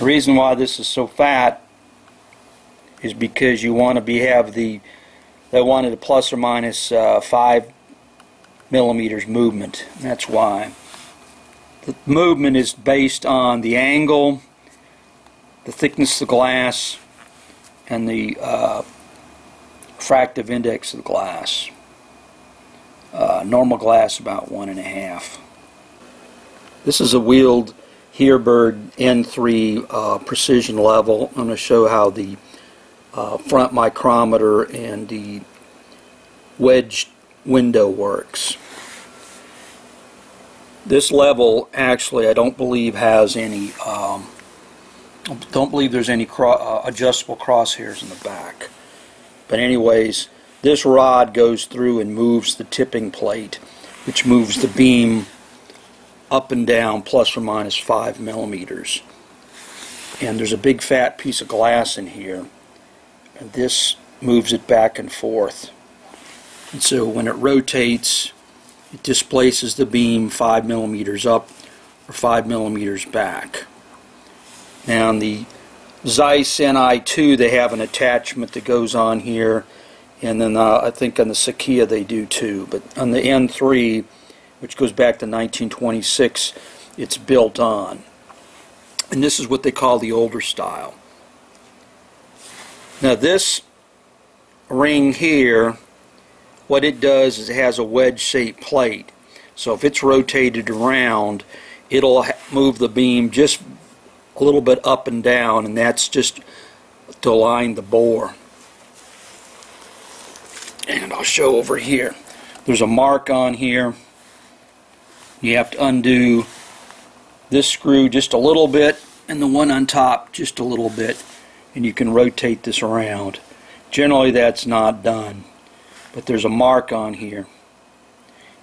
The reason why this is so fat is because you want to have they wanted a plus or minus 5 millimeters movement. That's why. The movement is based on the angle, the thickness of the glass, and the refractive index of the glass. Normal glass about 1.5. This is a wheeled Heerbrugg N3 precision level. I'm going to show how the front micrometer and the wedge window works. This level actually I don't believe has any there's any adjustable crosshairs in the back. But anyways, this rod goes through and moves the tipping plate, which moves the beam up and down plus or minus 5 millimeters. And there's a big fat piece of glass in here, and this moves it back and forth. And so when it rotates, it displaces the beam 5 millimeters up or 5 millimeters back. Now on the Zeiss Ni2 they have an attachment that goes on here, and then I think on the Sakia they do too, but on the N3, which goes back to 1926, it's built on. And this is what they call the older style. Now this ring here, what it does is it has a wedge-shaped plate. So if it's rotated around, it'll move the beam just a little bit up and down, and that's just to align the bore. And I'll show over here. There's a mark on here. You have to undo this screw just a little bit and the one on top just a little bit, and you can rotate this around. Generally that's not done, but there's a mark on here.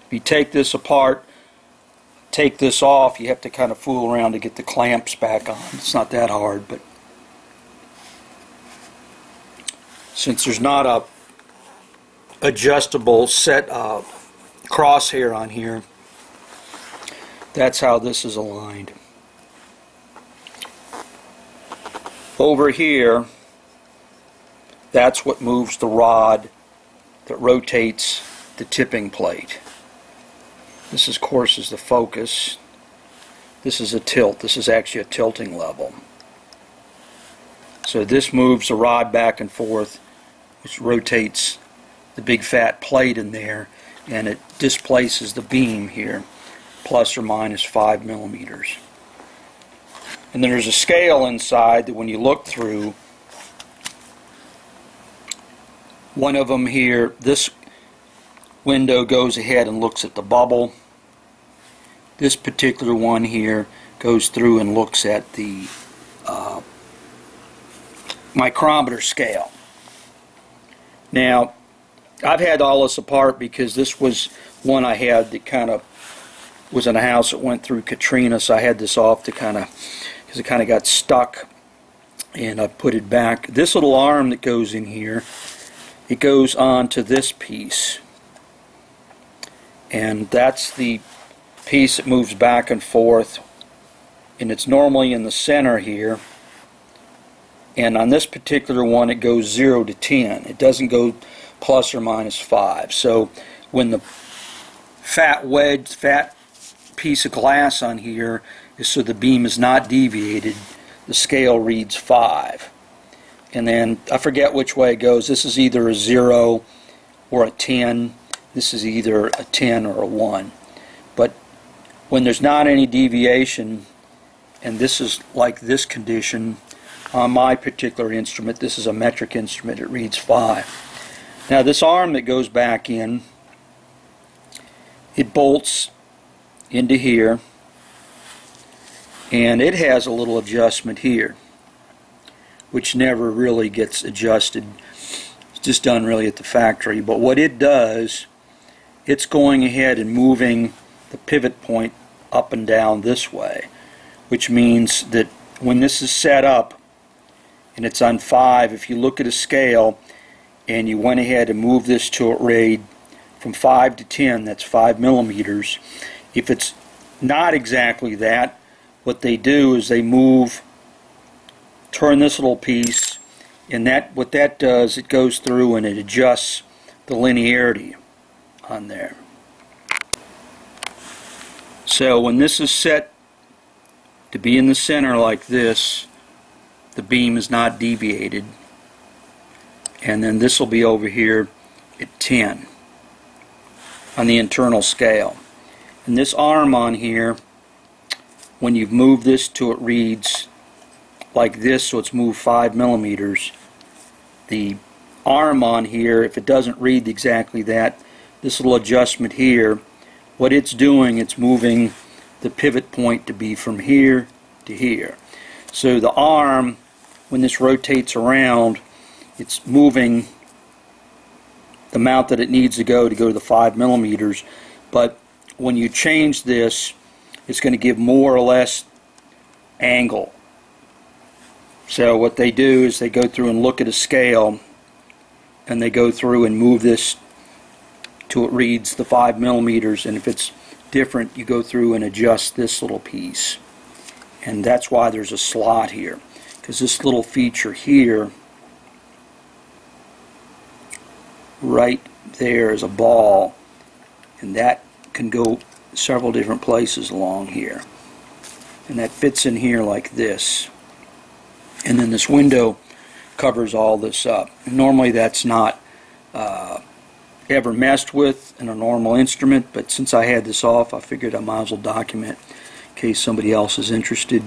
If you take this apart, take this off, you have to kind of fool around to get the clamps back on. It's not that hard, but since there's not a adjustable set crosshair on here, that's how this is aligned. Over here, that's what moves the rod that rotates the tipping plate. This, of course, is the focus. This is a tilt. This is actually a tilting level. So this moves the rod back and forth, which rotates the big fat plate in there, and it displaces the beam here, plus or minus 5 millimeters. And then there's a scale inside that when you look through, one of them here, this window goes ahead and looks at the bubble. This particular one here goes through and looks at the micrometer scale. Now, I've had all this apart because this was one I had that kind of was in a house that went through Katrina, so I had this off to kind of, because it kind of got stuck, and I put it back. This little arm that goes in here, it goes on to this piece, and that's the piece that moves back and forth, and it's normally in the center here. And on this particular one, it goes 0 to 10. It doesn't go plus or minus 5. So when the fat piece of glass on here is so the beam is not deviated, the scale reads 5. And then I forget which way it goes. This is either a 0 or a 10. This is either a 10 or a 1. But when there's not any deviation, and this is like this condition, on my particular instrument, this is a metric instrument, it reads 5. Now this arm that goes back in, it bolts into here, and it has a little adjustment here, which never really gets adjusted. It's just done really at the factory. But what it does, it's going ahead and moving the pivot point up and down this way, which means that when this is set up and it's on 5, if you look at a scale and you went ahead and moved this to a rate from 5 to 10, that's 5 millimeters. If it's not exactly that, what they do is they move turn this little piece, and what that does, it goes through and it adjusts the linearity on there. So when this is set to be in the center like this, the beam is not deviated, and then this will be over here at 10 on the internal scale. And this arm on here, when you've moved this to it reads like this, so it's moved 5 millimeters, the arm on here, if it doesn't read exactly that, this little adjustment here, what it's doing, it's moving the pivot point to be from here to here. So the arm, when this rotates around, it's moving the amount that it needs to go to the 5 millimeters. But when you change this, it's going to give more or less angle. So what they do is they go through and look at a scale, and they go through and move this till it reads the 5 millimeters, and if it's different, you go through and adjust this little piece. And that's why there's a slot here, because this little feature here right there is a ball, and that can go several different places along here, and that fits in here like this, and then this window covers all this up. Normally that's not ever messed with in a normal instrument, but since I had this off, I figured I might as well document in case somebody else is interested.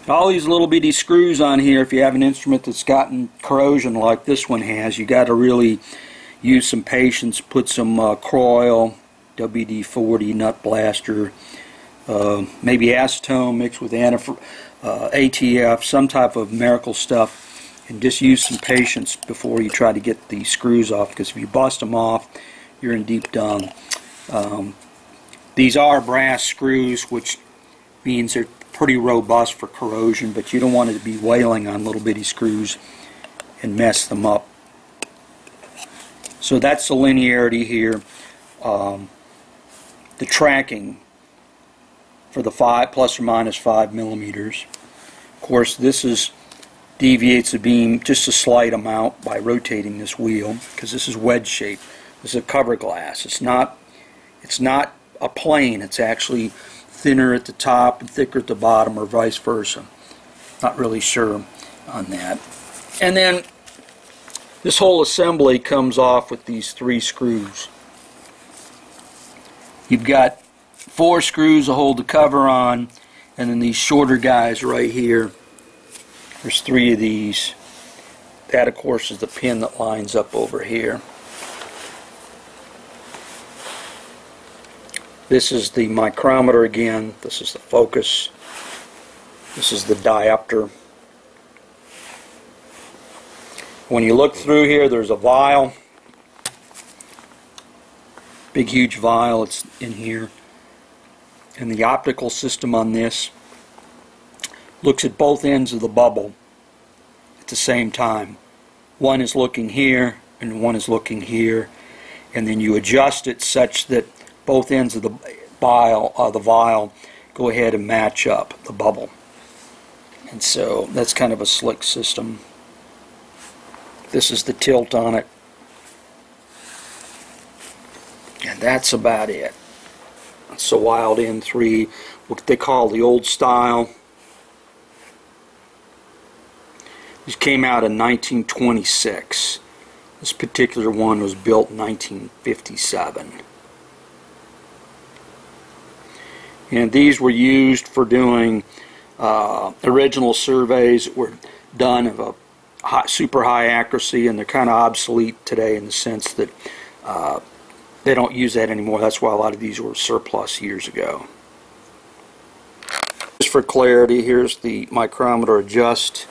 All these little bitty screws on here, if you have an instrument that's gotten corrosion like this one has, you got to really use some patience. Put some Croyle, WD-40 nut blaster, maybe acetone mixed with ATF, some type of miracle stuff, and just use some patience before you try to get the screws off, because if you bust them off, you're in deep dung. These are brass screws, which means they're pretty robust for corrosion, but you don't want it to be wailing on little bitty screws and mess them up. So that's the linearity here. The tracking for the plus or minus 5 millimeters. Of course, this deviates the beam just a slight amount by rotating this wheel, because this is wedge shaped. This is a cover glass. It's not a plane. It's actually thinner at the top and thicker at the bottom, or vice versa. Not really sure on that. And then this whole assembly comes off with these 3 screws. You've got 4 screws to hold the cover on, and then these shorter guys right here. There's 3 of these. That, of course, is the pin that lines up over here. This is the micrometer again. This is the focus. This is the diopter. When you look through here, there's a vial. Big, huge vial. It's in here. And the optical system on this looks at both ends of the bubble at the same time. One is looking here, and one is looking here. And then you adjust it such that both ends of the vial go ahead and match up the bubble. And so that's kind of a slick system. This is the tilt on it. And that's about it. It's a Wild N3, what they call the old style. This came out in 1926. This particular one was built in 1957. And these were used for doing original surveys that were done of a super high accuracy, and they're kind of obsolete today in the sense that they don't use that anymore. That's why a lot of these were surplus years ago. Just for clarity, here's the Micrometer Adjust,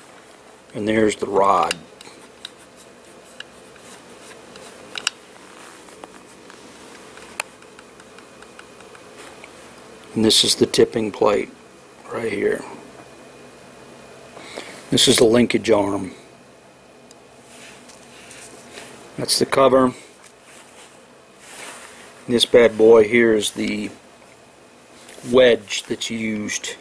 and there's the rod. And this is the tipping plate right here. This is the linkage arm. That's the cover. This bad boy here is the wedge that's used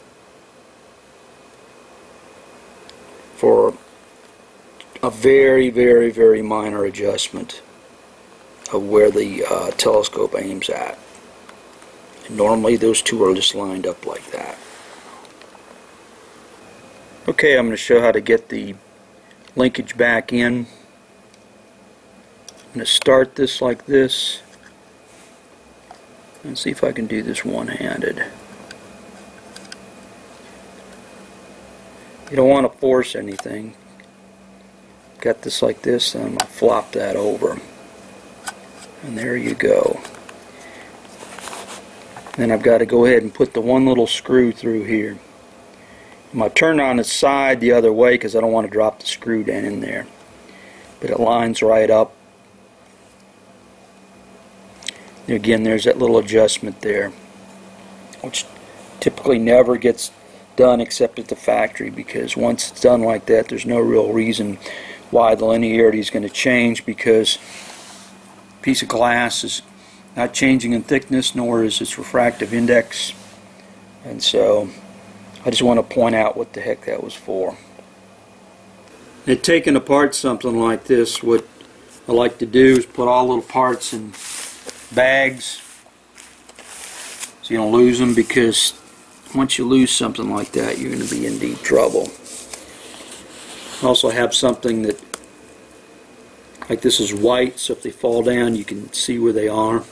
for a very, very, very minor adjustment of where the telescope aims at. And normally those two are just lined up like that. Okay, I'm going to show how to get the linkage back in. I'm going to start this like this and see if I can do this one-handed. You don't want to force anything. Got this like this, and I'm going to flop that over. And there you go. Then I've got to go ahead and put the one little screw through here. I'm going to turn on its side the other way because I don't want to drop the screw down in there. But it lines right up. Again, there's that little adjustment there, which typically never gets done except at the factory, because once it's done like that, there's no real reason why the linearity is going to change, because a piece of glass is not changing in thickness, nor is its refractive index. And so I just want to point out what the heck that was for. And taking apart something like this, what I like to do is put all little parts in bags so you don't lose them, because once you lose something like that, you're going to be in deep trouble. Also have something that, like this is white, so if they fall down you can see where they are.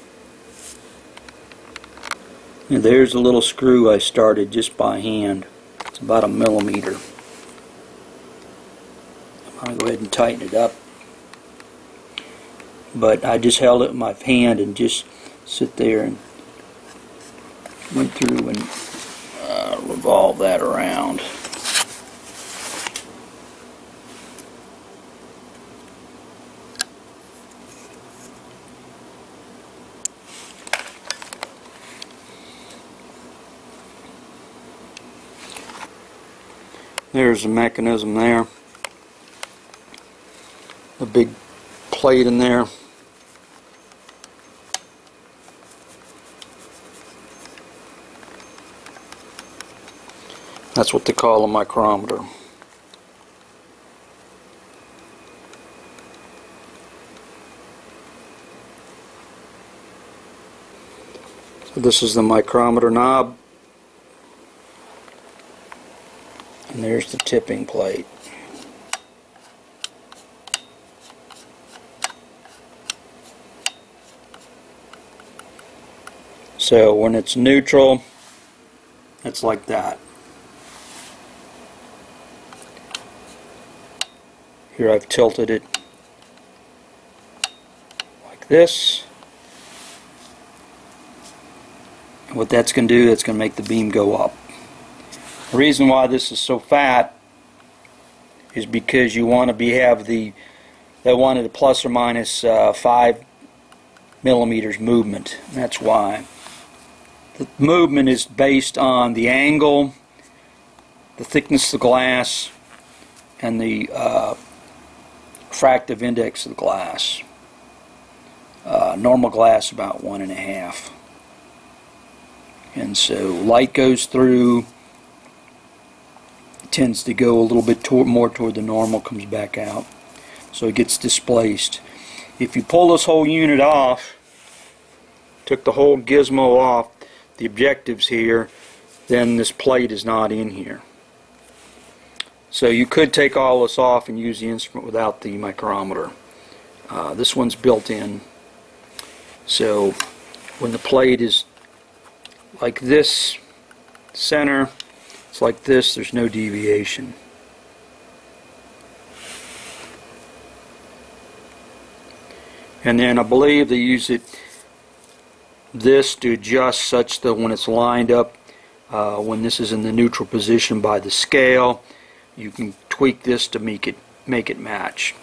And there's a little screw I started just by hand. It's about 1 millimeter. I'll go ahead and tighten it up. But I just held it in my hand and just sit there and went through and revolve that around. There's the mechanism there. A big plate in there. That's what they call a micrometer. So this is the micrometer knob, and there's the tipping plate. So when it's neutral, it's like that. Here I've tilted it like this. And what that's going to do, that's going to make the beam go up. The reason why this is so fat is because you want to have they wanted a plus or minus 5 millimeters movement. That's why. The movement is based on the angle, the thickness of the glass, and the refractive index of the glass. Normal glass about 1.5. And so light goes through, tends to go a little bit more toward the normal, comes back out. So it gets displaced. If you pull this whole unit off, took the whole gizmo off, the objectives here, then this plate is not in here. So you could take all this off and use the instrument without the micrometer. This one's built in. So when the plate is like this, center, it's like this, there's no deviation. And then I believe they use this to adjust such that when it's lined up, when this is in the neutral position by the scale, you can tweak this to make it match.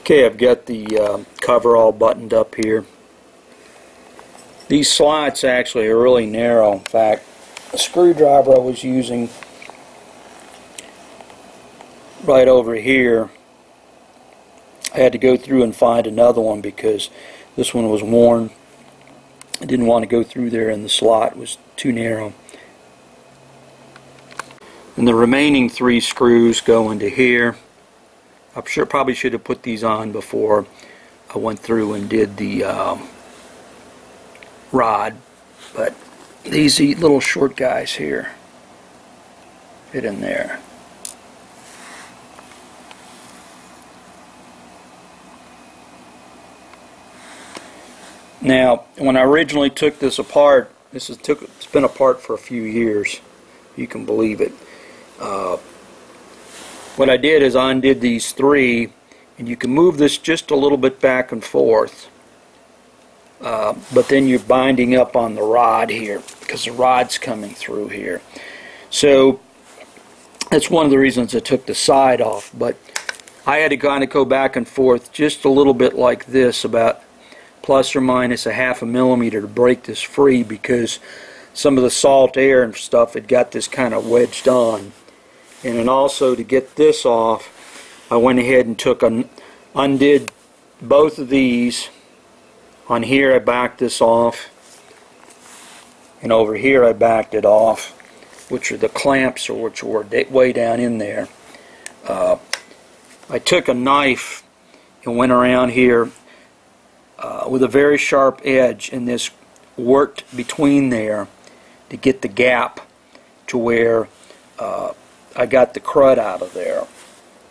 Okay, I've got the cover all buttoned up here. These slots actually are really narrow. In fact, the screwdriver I was using right over here, I had to go through and find another one because this one was worn. I didn't want to go through there and the slot was too narrow. And the remaining 3 screws go into here. I probably should have put these on before I went through and did the rod, but these little short guys here fit in there. Now, when I originally took this apart, it's been apart for a few years, you can believe it. What I did is I undid these 3, and you can move this just a little bit back and forth, but then you're binding up on the rod here because the rod's coming through here. So that's one of the reasons I took the side off, but I had to kind of go back and forth just a little bit like this, about plus or minus a half a millimeter, to break this free, because some of the salt air and stuff had got this kind of wedged on. And then also, to get this off, I went ahead and undid both of these. On here I backed this off, and over here I backed it off, which are the clamps, or which were way down in there. I took a knife and went around here with a very sharp edge, and this worked between there to get the gap to where I got the crud out of there,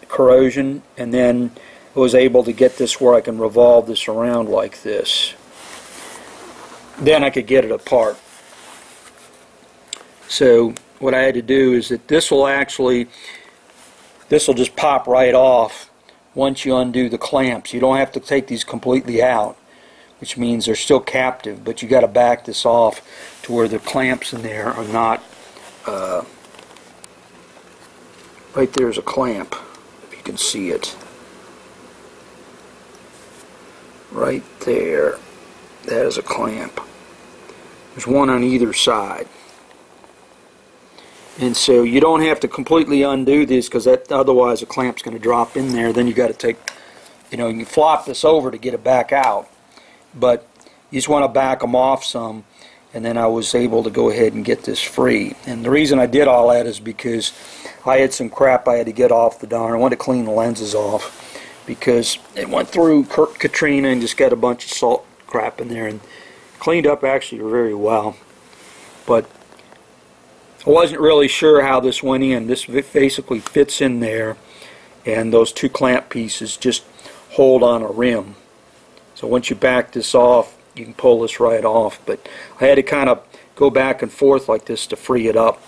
the corrosion, and then I was able to get this where I can revolve this around like this. Then I could get it apart. So what I had to do is that this will just pop right off once you undo the clamps. You don't have to take these completely out, which means they're still captive, but you got to back this off to where the clamps in there are not. Right there's a clamp, if you can see it. Right there, that is a clamp. There's one on either side. And so you don't have to completely undo this, because otherwise the clamp's going to drop in there. Then you got to take, you can flop this over to get it back out. But you just want to back them off some, and then I was able to go ahead and get this free. And the reason I did all that is because I had some crap I had to get off the darn. I wanted to clean the lenses off, because it went through Katrina and just got a bunch of salt crap in there, and cleaned up actually very well. But I wasn't really sure how this went in. This basically fits in there, and those 2 clamp pieces just hold on a rim. So once you back this off, you can pull this right off. But I had to kind of go back and forth like this to free it up.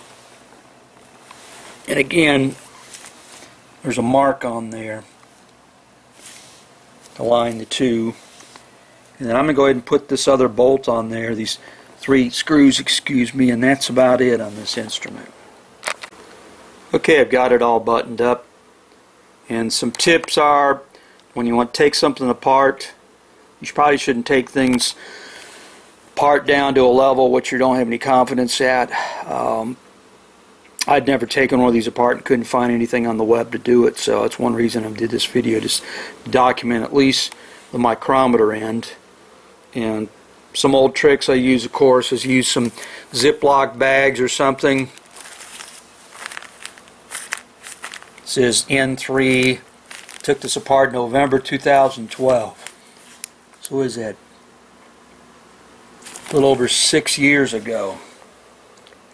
And again, there's a mark on there to line the 2. And then I'm going to go ahead and put this other bolt on there, these 3 screws, excuse me, and that's about it on this instrument. Okay, I've got it all buttoned up. And some tips are, when you want to take something apart, you probably shouldn't take things apart down to a level which you don't have any confidence at. I'd never taken one of these apart and couldn't find anything on the web to do it, so that's one reason I did this video, just to document at least the micrometer end. And some old tricks I use, of course, is use some Ziploc bags or something. It says N3. Took this apart in November 2012. So what is that? A little over 6 years ago.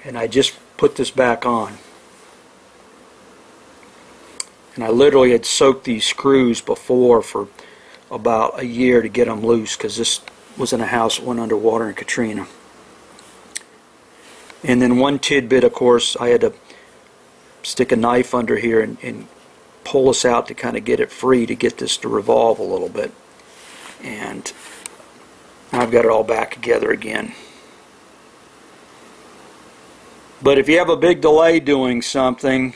And I just put this back on. And I literally had soaked these screws before for about a year to get them loose, because this was in a house that went underwater in Katrina. And then one tidbit, of course, I had to stick a knife under here and pull this out to kind of get it free, to get this to revolve a little bit. And I've got it all back together again. But if you have a big delay doing something,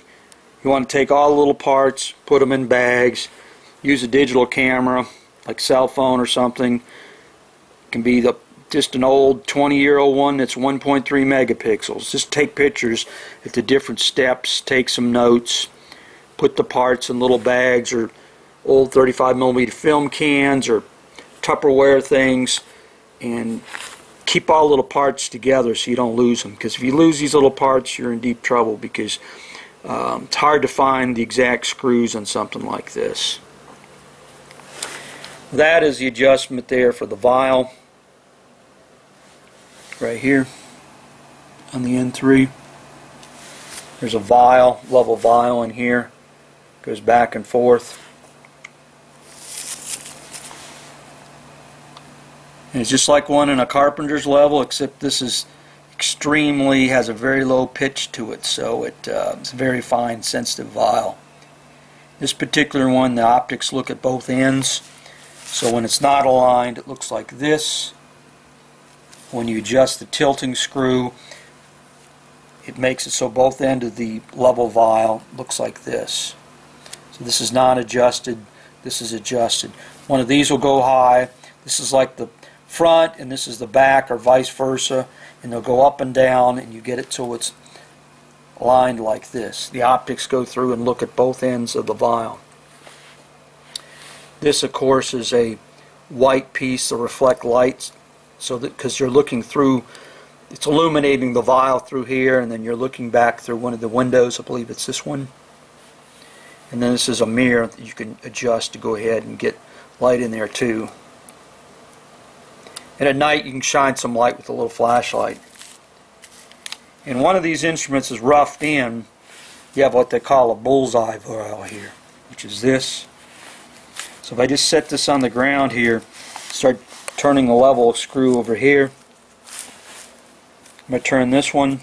you want to take all the little parts, put them in bags, use a digital camera, like cell phone or something. It can be just an old 20-year-old one that's 1.3 megapixels. Just take pictures at the different steps, take some notes, put the parts in little bags or old 35mm film cans or Tupperware things, and keep all the little parts together so you don't lose them. Because if you lose these little parts, you're in deep trouble, because It's hard to find the exact screws on something like this. That is the adjustment there for the vial right here on the N3. There's a vial, level vial in here, goes back and forth. And it's just like one in a carpenter's level, except this is has a very low pitch to it, so it's a very fine, sensitive vial. This particular one, the optics look at both ends, so when it's not aligned, it looks like this. When you adjust the tilting screw, it makes it so both ends of the level vial looks like this. So this is not adjusted, this is adjusted. One of these will go high. This is like the front and this is the back, or vice versa, and they'll go up and down, and you get it so it's lined like this. The optics go through and look at both ends of the vial. This, of course, is a white piece to reflect light, so that because you're looking through, it's illuminating the vial through here, and then you're looking back through one of the windows. I believe it's this one. And then this is a mirror that you can adjust to go ahead and get light in there too. And at night you can shine some light with a little flashlight. And one of these instruments is roughed in. You have what they call a bullseye vial here, which is this. So if I just set this on the ground here, start turning the level screw over here. I'm going to turn this one.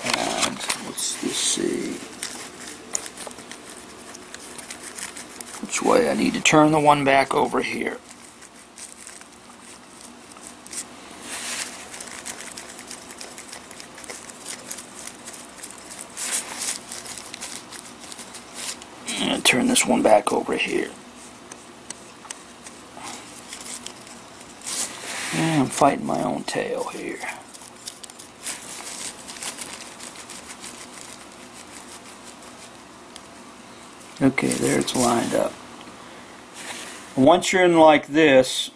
And let's just see which way I need to turn the one back over here. And turn this one back over here. And I'm fighting my own tail here. Okay, there it's lined up. Once you're in like this,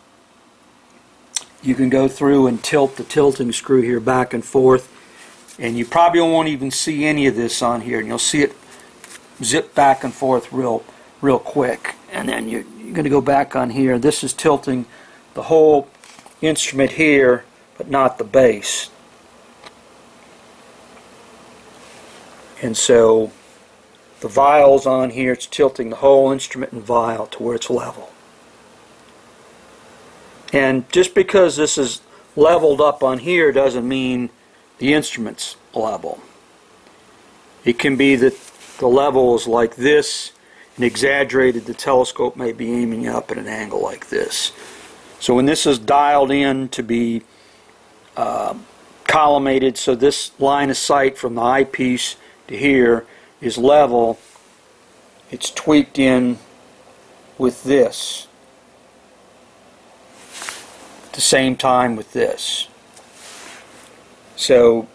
you can go through and tilt the tilting screw here back and forth, and you probably won't even see any of this on here, and you'll see it zip back and forth real quick. And then you're going to go back on here. This is tilting the whole instrument here, but not the base. And so the vial's on here, it's tilting the whole instrument and vial to where it's level. And just because this is leveled up on here doesn't mean the instrument's level. It can be that the level is like this, and exaggerated, the telescope may be aiming up at an angle like this. So when this is dialed in to be collimated, so this line of sight from the eyepiece to here is level, it's tweaked in with this at the same time with this. So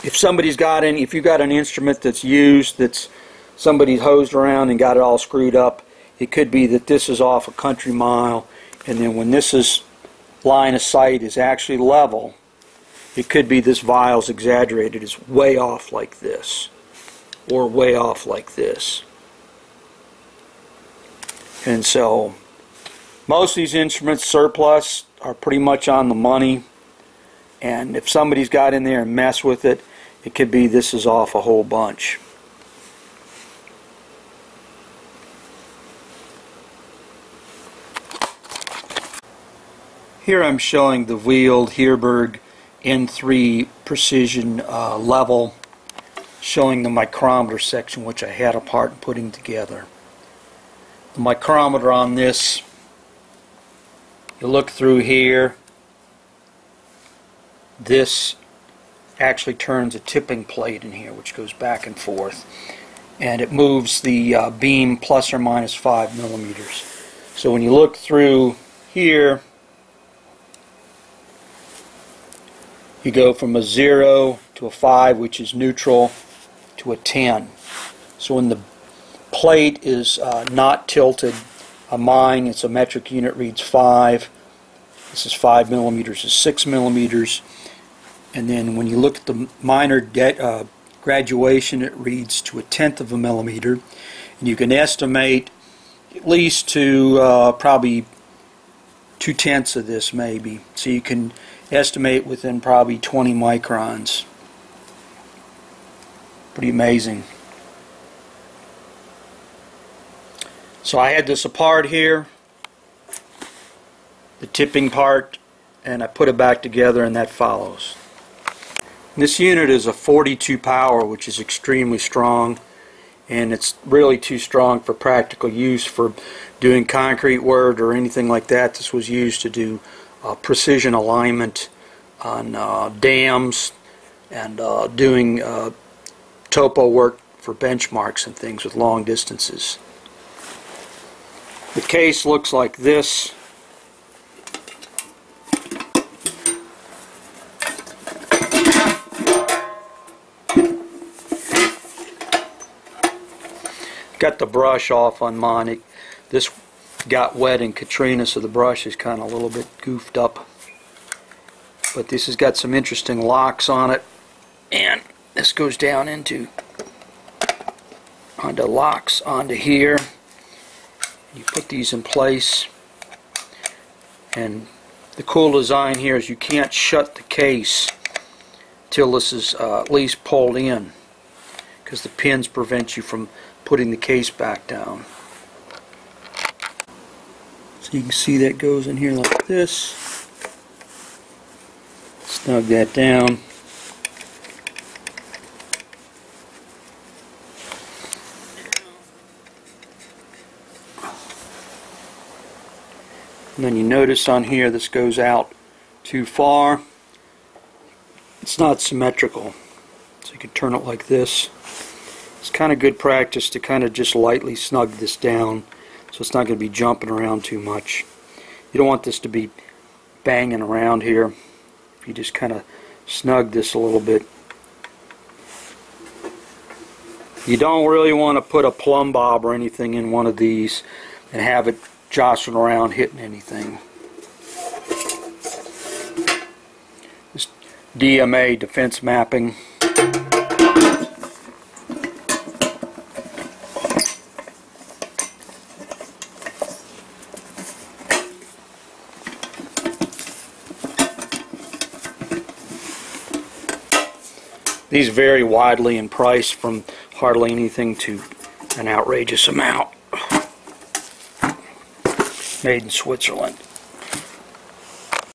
if somebody's got any, if you've got an instrument that's used, that's somebody's hosed around and got it all screwed up, it could be that this is off a country mile, and then when this is line of sight is actually level, it could be this vial's exaggerated, it's way off like this, or way off like this. And so most of these instruments, surplus, are pretty much on the money, and if somebody's got in there and mess with it, it could be this is off a whole bunch. Here I'm showing the wheeled Heerbrugg N3 precision level, showing the micrometer section, which I had apart and putting together. The micrometer on this, you look through here, this actually turns a tipping plate in here which goes back and forth, and it moves the beam plus or minus 5 millimeters. So when you look through here, you go from a 0 to a 5, which is neutral, to a 10. So when the plate is not tilted, on mine, it's a metric unit, reads 5. This is 5 millimeters, is 6 millimeters. and then when you look at the minor graduation, it reads to 1/10 of a millimeter, and you can estimate at least to probably 2/10 of this maybe, so you can estimate within probably 20 microns. Pretty amazing. So I had this apart here, the tipping part, and I put it back together, and that follows. This unit is a 42 power, which is extremely strong, and it's really too strong for practical use for doing concrete work or anything like that. This was used to do precision alignment on dams and doing topo work for benchmarks and things with long distances. The case looks like this. Got the brush off on mine. This got wet in Katrina, so the brush is kind of a little bit goofed up. But this has got some interesting locks on it, and this goes down onto locks onto here. You put these in place, and the cool design here is you can't shut the case till this is at least pulled in, because the pins prevent you from putting the case back down. So you can see that goes in here like this. Snug that down. And then you notice on here this goes out too far. It's not symmetrical, so you can turn it like this. It's kind of good practice to kind of just lightly snug this down so it's not going to be jumping around too much. You don't want this to be banging around here. If you just kind of snug this a little bit. You don't really want to put a plumb bob or anything in one of these and have it jostling around hitting anything. This DMA, defense mapping. These vary widely in price from hardly anything to an outrageous amount. Made in Switzerland.